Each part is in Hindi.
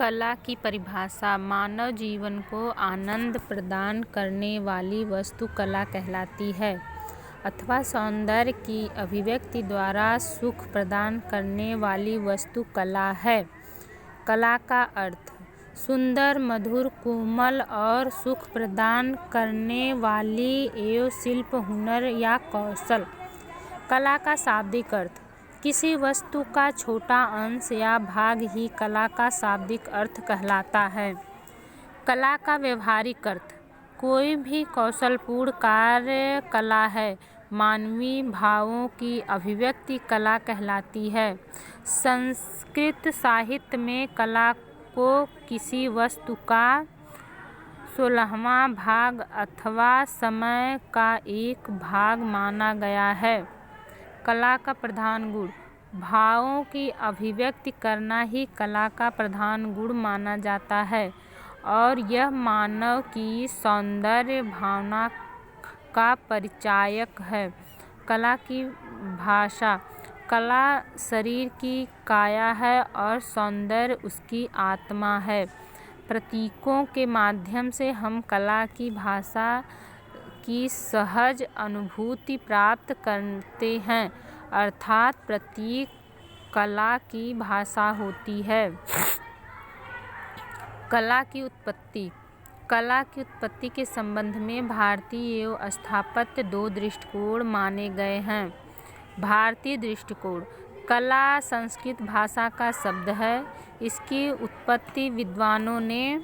कला की परिभाषा मानव जीवन को आनंद प्रदान करने वाली वस्तु कला कहलाती है अथवा सौंदर्य की अभिव्यक्ति द्वारा सुख प्रदान करने वाली वस्तु कला है। कला का अर्थ सुंदर, मधुर, कोमल और सुख प्रदान करने वाली एवं शिल्प, हुनर या कौशल। कला का शाब्दिक अर्थ किसी वस्तु का छोटा अंश या भाग ही कला का शाब्दिक अर्थ कहलाता है। कला का व्यवहारिक अर्थ कोई भी कौशलपूर्ण कार्य कला है। मानवीय भावों की अभिव्यक्ति कला कहलाती है। संस्कृत साहित्य में कला को किसी वस्तु का 16वां भाग अथवा समय का एक भाग माना गया है। कला का प्रधान गुण भावों की अभिव्यक्ति करना ही कला का प्रधान गुण माना जाता है और यह मानव की सौंदर्य भावना का परिचायक है। कला की भाषा कला शरीर की काया है और सौंदर्य उसकी आत्मा है। प्रतीकों के माध्यम से हम कला की भाषा की सहज अनुभूति प्राप्त करते हैं, अर्थात प्रतीक कला की भाषा होती है। कला की उत्पत्ति कला की उत्पत्ति के संबंध में भारतीय एवं स्थापत्य दो दृष्टिकोण माने गए हैं। भारतीय दृष्टिकोण कला संस्कृत भाषा का शब्द है। इसकी उत्पत्ति विद्वानों ने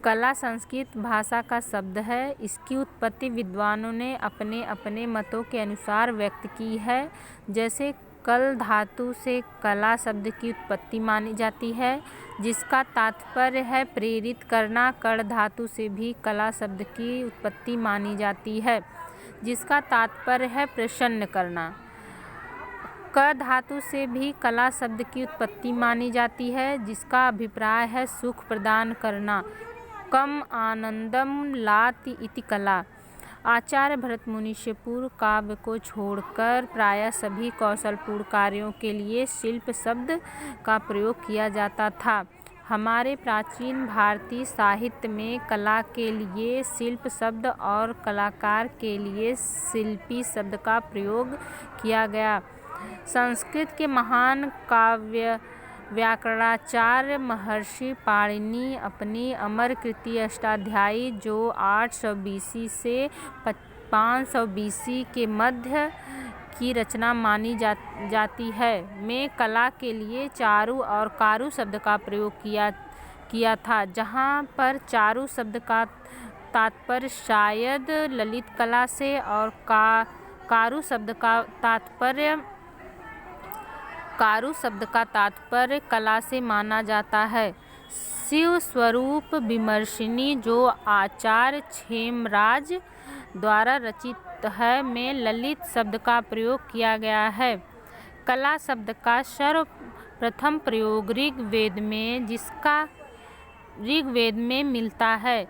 कला संस्कृत भाषा का शब्द है। इसकी उत्पत्ति विद्वानों ने अपने अपने मतों के अनुसार व्यक्त की है। जैसे कल धातु से कला शब्द की उत्पत्ति मानी जाती है, जिसका तात्पर्य है प्रेरित करना। कड़ धातु से भी कला शब्द की उत्पत्ति मानी जाती है, जिसका तात्पर्य है प्रसन्न करना। क धातु से भी कला शब्द की उत्पत्ति मानी जाती है, जिसका अभिप्राय है सुख प्रदान करना। कम आनंदम लाति इति कला। आचार्य भरत मुनि से पूर्व काव्य को छोड़कर प्रायः सभी कौशलपूर्ण कार्यों के लिए शिल्प शब्द का प्रयोग किया जाता था। हमारे प्राचीन भारतीय साहित्य में कला के लिए शिल्प शब्द और कलाकार के लिए शिल्पी शब्द का प्रयोग किया गया। संस्कृत के महान काव्य व्याकरणाचार्य महर्षि पाणिनि अपनी अमर कृति अष्टाध्यायी, जो 800 BC से 500 BC के मध्य की रचना मानी जाती है, में कला के लिए चारु और कारु शब्द का प्रयोग किया था, जहाँ पर चारु शब्द का तात्पर्य शायद ललित कला से और कारु शब्द का तात्पर्य कला से माना जाता है। शिव स्वरूप विमर्शिनी, जो आचार्य क्षेमराज द्वारा रचित है, में ललित शब्द का प्रयोग किया गया है। कला शब्द का सर्वप्रथम प्रयोग ऋग्वेद में मिलता है,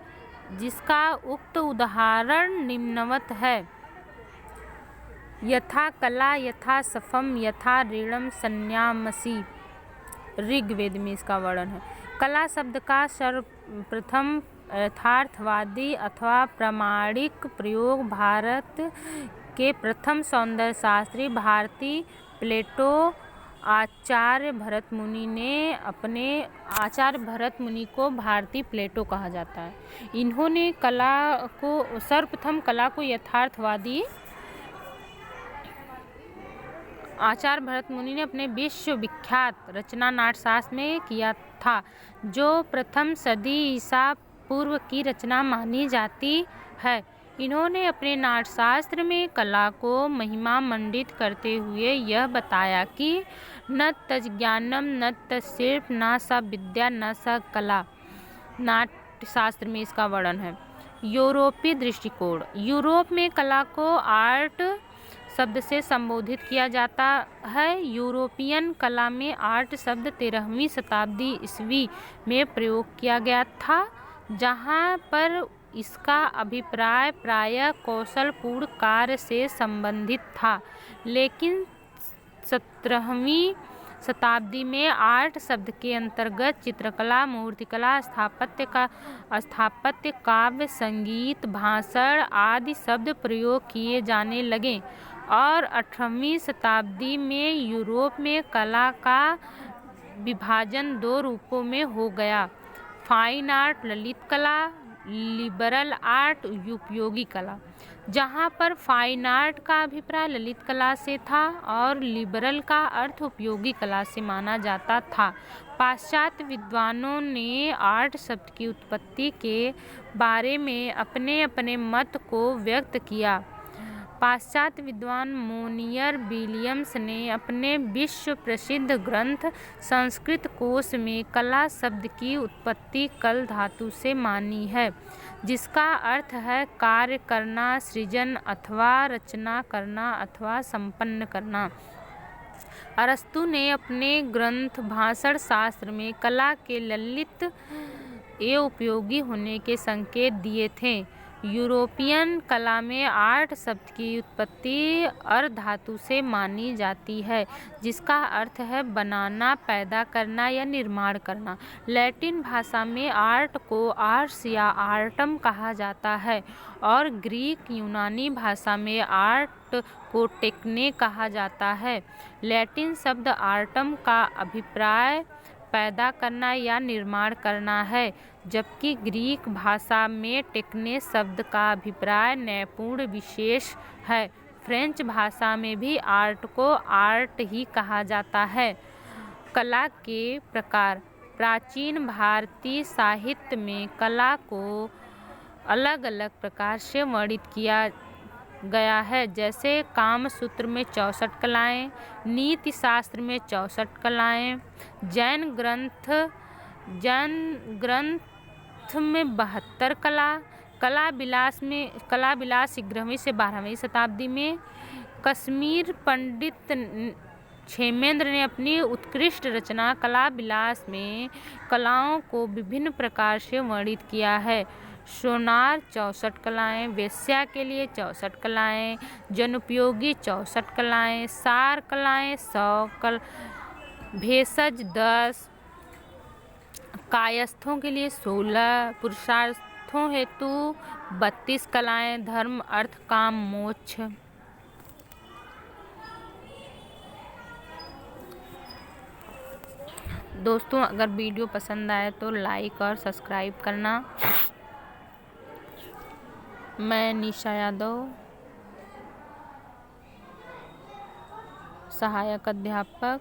जिसका उक्त उदाहरण निम्नवत है। यथा कला यथा सफम यथा ऋणम संन्यामसि। ऋग्वेद में इसका वर्णन है। कला शब्द का सर्वप्रथम यथार्थवादी अथवा प्रामाणिक प्रयोग भारत के प्रथम सौंदर्य शास्त्री भारती प्लेटो आचार्य भरत मुनि को भारती प्लेटो कहा जाता है। इन्होंने सर्वप्रथम कला को यथार्थवादी आचार्य भरत मुनि ने अपने विश्वविख्यात रचना नाट्यशास्त्र में किया था, जो प्रथम सदी ईसा पूर्व की रचना मानी जाती है। इन्होंने अपने नाट्यशास्त्र में कला को महिमा मंडित करते हुए यह बताया कि न तज्ज्ञानम न तत्शिल्प न स विद्या न स कला। नाट्यशास्त्र में इसका वर्णन है। यूरोपीय दृष्टिकोण यूरोप में कला को आर्ट शब्द से संबोधित किया जाता है। यूरोपियन कला में आर्ट शब्द 13वीं शताब्दी ईस्वी में प्रयोग किया गया था, जहाँ पर इसका अभिप्राय प्रायः कौशलपूर्ण कार्य से संबंधित था, लेकिन 17वीं शताब्दी में आर्ट शब्द के अंतर्गत चित्रकला, मूर्तिकला, स्थापत्य, काव्य, संगीत, भाषण आदि शब्द प्रयोग किए जाने लगे और 18वीं शताब्दी में यूरोप में कला का विभाजन दो रूपों में हो गया: फाइन आर्ट ललित कला, लिबरल आर्ट उपयोगी कला। जहाँ पर फाइन आर्ट का अभिप्राय ललित कला से था और लिबरल का अर्थ उपयोगी कला से माना जाता था। पाश्चात्य विद्वानों ने आर्ट शब्द की उत्पत्ति के बारे में अपने अपने मत को व्यक्त किया। पाश्चात्य विद्वान मोनियर विलियम्स ने अपने विश्व प्रसिद्ध ग्रंथ संस्कृत कोश में कला शब्द की उत्पत्ति कल धातु से मानी है, जिसका अर्थ है कार्य करना, सृजन अथवा रचना करना अथवा संपन्न करना। अरस्तु ने अपने ग्रंथ भाषण शास्त्र में कला के ललित एवं उपयोगी होने के संकेत दिए थे। यूरोपियन कला में आर्ट शब्द की उत्पत्ति अर धातु से मानी जाती है, जिसका अर्थ है बनाना, पैदा करना या निर्माण करना। लैटिन भाषा में आर्ट को आर्ट्स या आर्टम कहा जाता है और ग्रीक यूनानी भाषा में आर्ट को टेक्ने कहा जाता है। लैटिन शब्द आर्टम का अभिप्राय पैदा करना या निर्माण करना है, जबकि ग्रीक भाषा में टेक्ने शब्द का अभिप्राय नैपुण विशेष है। फ्रेंच भाषा में भी आर्ट को आर्ट ही कहा जाता है। कला के प्रकार। प्राचीन भारतीय साहित्य में कला को अलग अलग प्रकार से वर्णित किया गया है, जैसे कामसूत्र में 64 कलाएं, नीति शास्त्र में 64 कलाएं, जैन ग्रंथ में 72 कला विलास 11वीं से 12वीं शताब्दी में। कश्मीर पंडित क्षेमेंद्र ने अपनी उत्कृष्ट रचना कला विलास में कलाओं को विभिन्न प्रकार से वर्णित किया है। सोनार 64 कलाएं, वेश्या के लिए 64 कलाएं, जनोपयोगी 64 कलाएं, सार कलाएं 100 भेषज 10, कायस्थों के लिए 16, पुरुषार्थों हेतु 32 कलाएं, धर्म अर्थ काम मोक्ष। दोस्तों, अगर वीडियो पसंद आए तो लाइक और सब्सक्राइब करना। मैं निशा यादव, सहायक अध्यापक,